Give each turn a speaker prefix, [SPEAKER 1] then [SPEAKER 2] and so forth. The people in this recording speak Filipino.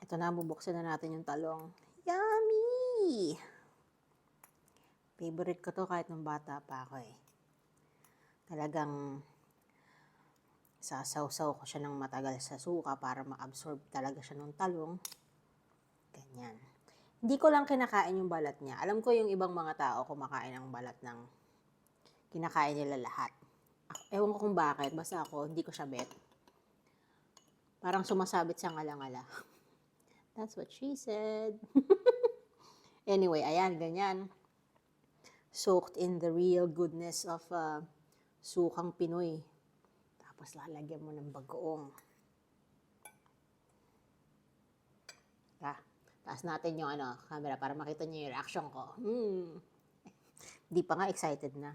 [SPEAKER 1] Ito na, bubuksan na natin yung talong. Yummy! Favorite ko to kahit nung bata pa ako eh. Talagang sasaw-saw ko siya ng matagal sa suka para ma-absorb talaga siya ng talong. Ganyan. Hindi ko lang kinakain yung balat niya. Alam ko yung ibang mga tao kumakain ng balat ng kinakain nila lahat. Ewan ko kung bakit. Basta ako, hindi ko siya bet. Parang sumasabit sa ngala-ngala. That's what she said. Anyway, ayan, ganyan. Soaked in the real goodness of sukang Pinoy. Tapos lalagyan mo ng bagoong. Taas natin yung camera para makita niyo yung reaction ko. Di pa nga excited na.